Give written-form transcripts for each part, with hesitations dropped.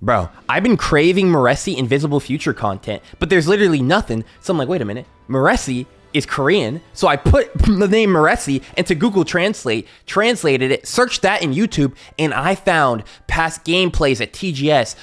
Bro, I've been craving Miresi Invisible Future content, but there's literally nothing. So I'm like, wait a minute, Miresi is Korean. So I put the name Miresi into Google Translate, translated it, searched that in YouTube, and I found past gameplays at TGS,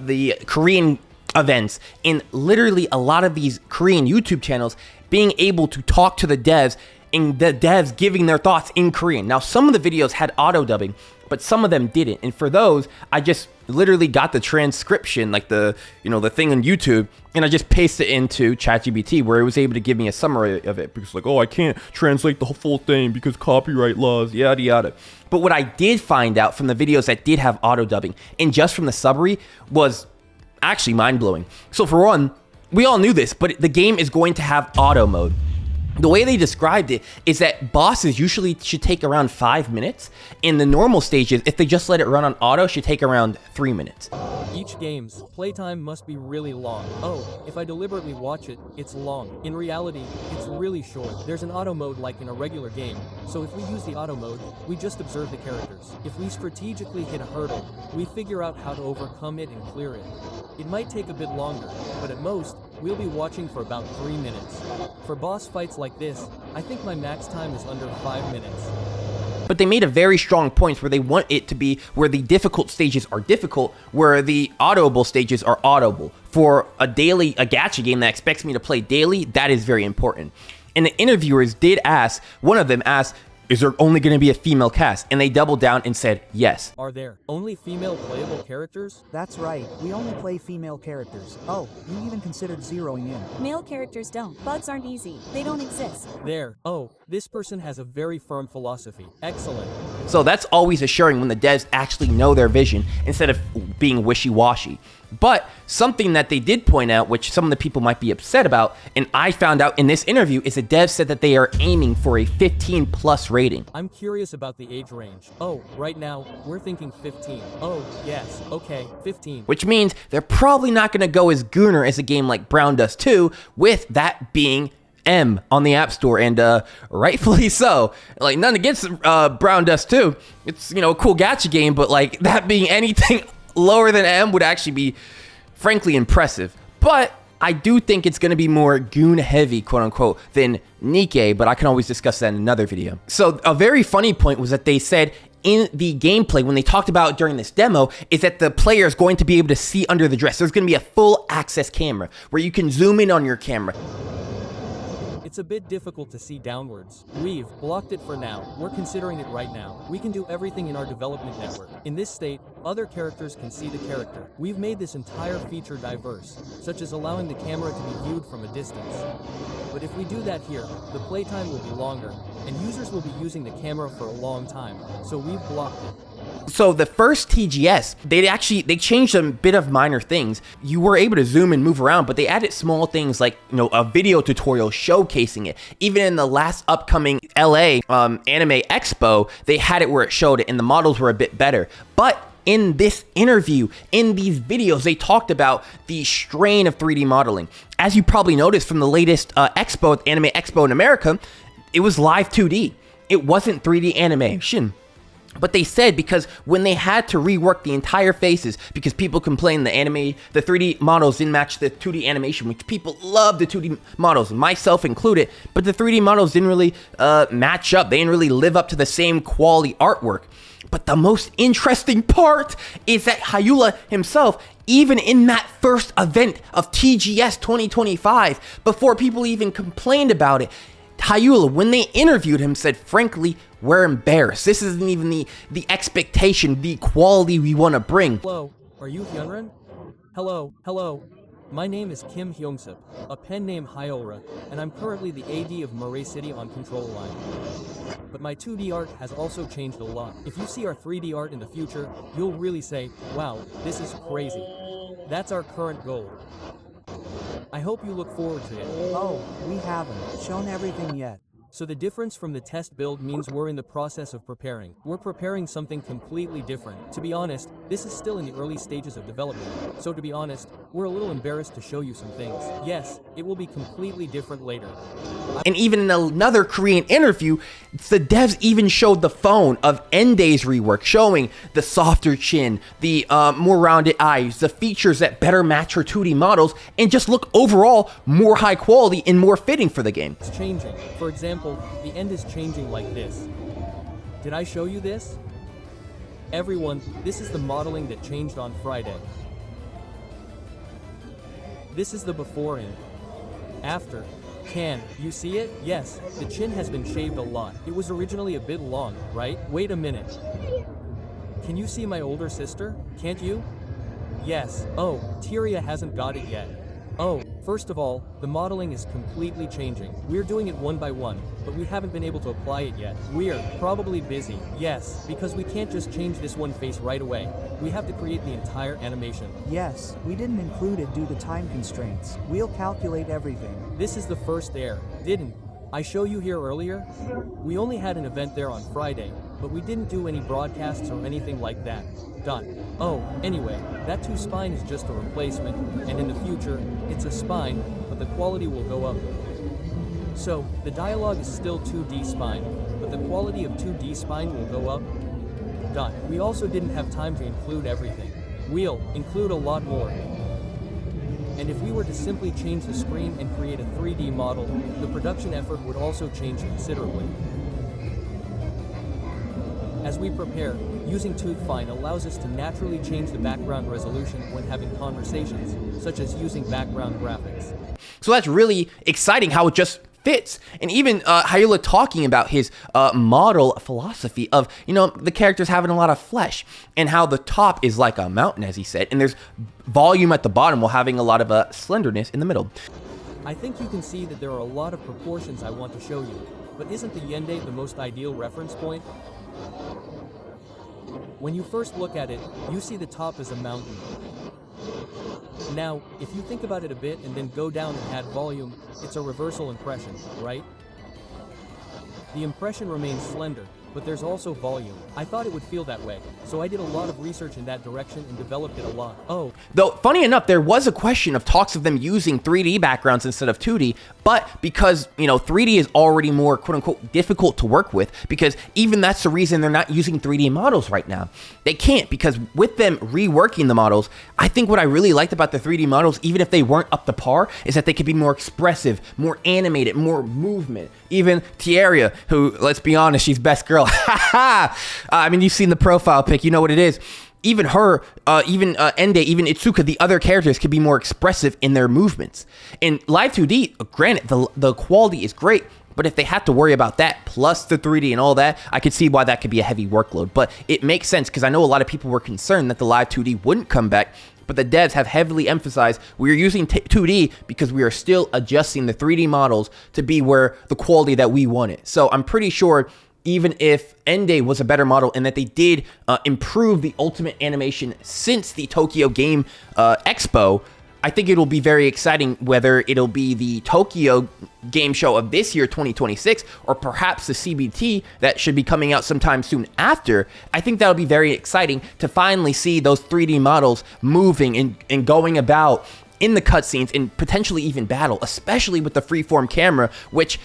the Korean events, and literally a lot of these Korean YouTube channels being able to talk to the devs, and the devs giving their thoughts in Korean. Now, some of the videos had auto dubbing, but some of them didn't. And for those, I just literally got the transcription, like the thing on YouTube, and I just pasted it into ChatGPT, where it was able to give me a summary of it, because like, oh, I can't translate the full thing because copyright laws, yada yada. But what I did find out from the videos that did have auto dubbing, and just from the summary, was actually mind blowing. So for one, we all knew this, but the game is going to have auto mode. The way they described it is that bosses usually should take around 5 minutes. In the normal stages, if they just let it run on auto, should take around 3 minutes. Each game's playtime must be really long. Oh, if I deliberately watch it, it's long. In reality, it's really short. There's an auto mode like in a regular game, so if we use the auto mode, we just observe the characters. If we strategically hit a hurdle, we figure out how to overcome it and clear it. It might take a bit longer, but at most, we'll be watching for about 3 minutes. For boss fights like this, I think my max time is under 5 minutes. But they made a very strong point where they want it to be where the difficult stages are difficult, where the audible stages are audible. For a gacha game that expects me to play daily, that is very important. And the interviewers did ask, one of them asked, is there only going to be a female cast? And they doubled down and said yes. Are there only female playable characters? That's right, we only play female characters. Oh, you even considered zeroing in. Male characters don't. Bugs aren't easy. They don't exist. There. Oh, this person has a very firm philosophy. Excellent. So that's always assuring when the devs actually know their vision instead of being wishy-washy. But something that they did point out, which some of the people might be upset about, and I found out in this interview, is the devs said that they are aiming for a 15+ rating. I'm curious about the age range. Oh, right now, we're thinking 15. Oh, yes, okay, 15. Which means they're probably not going to go as gooner as a game like Brown Dust 2, with that being M on the App Store, and rightfully so. Like, none against Brown Dust 2. It's, a cool gacha game, but like that being anything lower than M would actually be, frankly, impressive. But I do think it's going to be more goon heavy, quote unquote, than Nikkei, but I can always discuss that in another video. So a very funny point was that they said in the gameplay, when they talked about during this demo, is that the player is going to be able to see under the dress. There's going to be a full access camera where you can zoom in on your camera. It's a bit difficult to see downwards. We've blocked it for now. We're considering it right now. We can do everything in our development network. In this state, other characters can see the character. We've made this entire feature diverse, such as allowing the camera to be viewed from a distance. But if we do that here, the playtime will be longer, and users will be using the camera for a long time, so we've blocked it. So the first TGS, they changed a bit of minor things. You were able to zoom and move around, but they added small things like, a video tutorial showcasing it. Even in the last upcoming LA Anime Expo, they had it where it showed it, and the models were a bit better. But in this interview, in these videos, they talked about the strain of 3D modeling. As you probably noticed from the latest Expo, Anime Expo in America, it was live 2D. It wasn't 3D animation. But they said because when they had to rework the entire faces, because people complained the 3D models didn't match the 2D animation, which people love the 2D models, myself included, but the 3D models didn't really match up. They didn't really live up to the same quality artwork. But the most interesting part is that Hyula himself, even in that first event of TGS 2025, before people even complained about it, Hyula, when they interviewed him, said, frankly, we're embarrassed. This isn't even the expectation, the quality we want to bring. Hello, are you Hyunran? Hello. My name is Kim Hyungsip, a pen name Hyolra, and I'm currently the AD of Miresi on Control Line. But my 2D art has also changed a lot. If you see our 3D art in the future, you'll really say, wow, this is crazy. That's our current goal. I hope you look forward to it. Oh, we haven't shown everything yet. So the difference from the test build means we're in the process of preparing. We're preparing something completely different. To be honest, this is still in the early stages of development. So to be honest, we're a little embarrassed to show you some things. Yes, it will be completely different later. And even in another Korean interview, the devs even showed the phone of Enday's rework, showing the softer chin, the more rounded eyes, the features that better match her 2D models, and just look overall more high quality and more fitting for the game. It's changing. For example, the end is changing like this. Did I show you this? Everyone, this is the modeling that changed on Friday. This is the before and after. Can you see it? Yes, the chin has been shaved a lot. It was originally a bit long, right? Wait a minute. Can you see my older sister? Can't you? Yes. Oh, Tyria hasn't got it yet. Oh, first of all, the modeling is completely changing. We're doing it one by one, but we haven't been able to apply it yet. We're probably busy. Yes, because we can't just change this one face right away. We have to create the entire animation. Yes, we didn't include it due to time constraints. We'll calculate everything. This is the first air, didn't I show you here earlier? We only had an event there on Friday, but we didn't do any broadcasts or anything like that. Oh, anyway, that 2 spine is just a replacement, and in the future, it's a spine, but the quality will go up. So, the dialogue is still 2D spine, but the quality of 2D spine will go up. We also didn't have time to include everything. We'll include a lot more. And if we were to simply change the screen and create a 3D model, the production effort would also change considerably. As we prepare, using ToothFind allows us to naturally change the background resolution when having conversations, such as using background graphics. So that's really exciting how it just fits. And even Hyula talking about his model philosophy of, the characters having a lot of flesh, and how the top is like a mountain, as he said, and there's volume at the bottom while having a lot of slenderness in the middle. I think you can see that there are a lot of proportions I want to show you, but isn't the Yende the most ideal reference point? When you first look at it, you see the top as a mountain. Now, if you think about it a bit and then go down and add volume, it's a reversal impression, right? The impression remains slender, but there's also volume. I thought it would feel that way, so I did a lot of research in that direction and developed it a lot. Oh. Though, funny enough, there was a question of talks of them using 3D backgrounds instead of 2D, but because, 3D is already more, quote-unquote, difficult to work with, because even that's the reason they're not using 3D models right now. They can't, because with them reworking the models, I think what I really liked about the 3D models, even if they weren't up to par, is that they could be more expressive, more animated, more movement. Even Tieria, who, let's be honest, she's best girl. I mean, you've seen the profile pic, you know what it is. Even her, even Ende, even Itsuka, the other characters could be more expressive in their movements. In Live 2D, granted, the quality is great, but if they have to worry about that, plus the 3D and all that, I could see why that could be a heavy workload. But it makes sense, because I know a lot of people were concerned that the Live 2D wouldn't come back, but the devs have heavily emphasized we are using 2D because we are still adjusting the 3D models to be where the quality that we want it. So I'm pretty sure even if Ende was a better model and that they did improve the ultimate animation since the Tokyo Game Expo, I think it'll be very exciting whether it'll be the Tokyo Game Show of this year, 2026, or perhaps the CBT that should be coming out sometime soon after. I think that'll be very exciting to finally see those 3D models moving and going about in the cutscenes and potentially even battle, especially with the freeform camera, which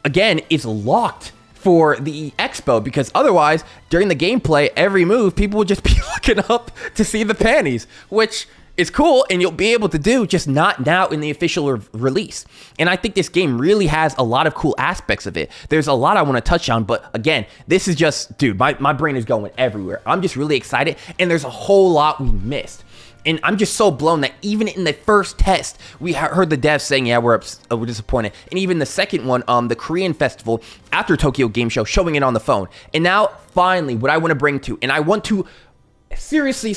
again is locked for the expo, because otherwise during the gameplay, every move people would just be looking up to see the panties, which is cool and you'll be able to do, just not now in the official release. And I think this game really has a lot of cool aspects of it. There's a lot I want to touch on, but again, this is just, dude, my brain is going everywhere. I'm just really excited, and there's a whole lot we missed. And I'm just so blown that even in the first test, we heard the devs saying, yeah, we're disappointed. And even the second one, the Korean festival after Tokyo Game Show, showing it on the phone. And now, finally, what I want to bring to, and I want to seriously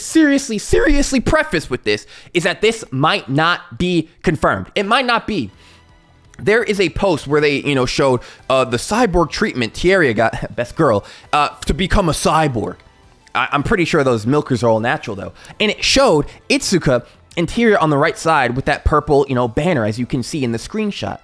preface with this, is that this might not be confirmed. It might not be. There is a post where they, showed the cyborg treatment Tieria got, best girl, to become a cyborg. I'm pretty sure those milkers are all natural, though. And it showed Itsuka and Tyria on the right side with that purple, banner, as you can see in the screenshot.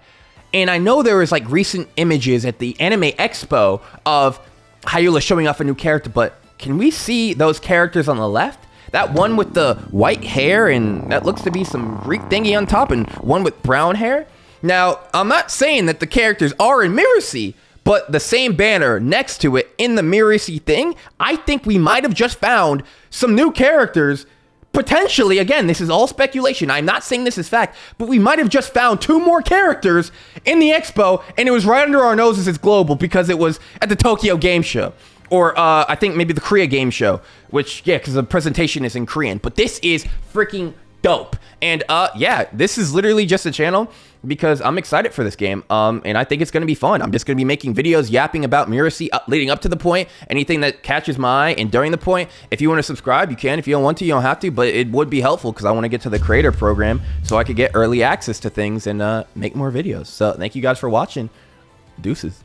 And I know there was like recent images at the Anime Expo of Hyula showing off a new character, but can we see those characters on the left? That one with the white hair and that looks to be some Greek thingy on top, and one with brown hair. Now, I'm not saying that the characters are in Miresi, but the same banner next to it in the Miresi thing, I think we might have just found some new characters. Potentially, again, this is all speculation. I'm not saying this is fact, but we might have just found 2 more characters in the expo, and it was right under our noses as global because it was at the Tokyo Game Show. Or I think maybe the Korea Game Show, which, yeah, because the presentation is in Korean. But this is freaking dope. And yeah, this is literally just a channel because I'm excited for this game. And I think it's going to be fun. I'm just going to be making videos yapping about Miresi leading up to the point, anything that catches my eye. And during the point, if you want to subscribe, you can. If you don't want to, you don't have to. But it would be helpful because I want to get to the creator program so I could get early access to things and make more videos. So thank you guys for watching. Deuces.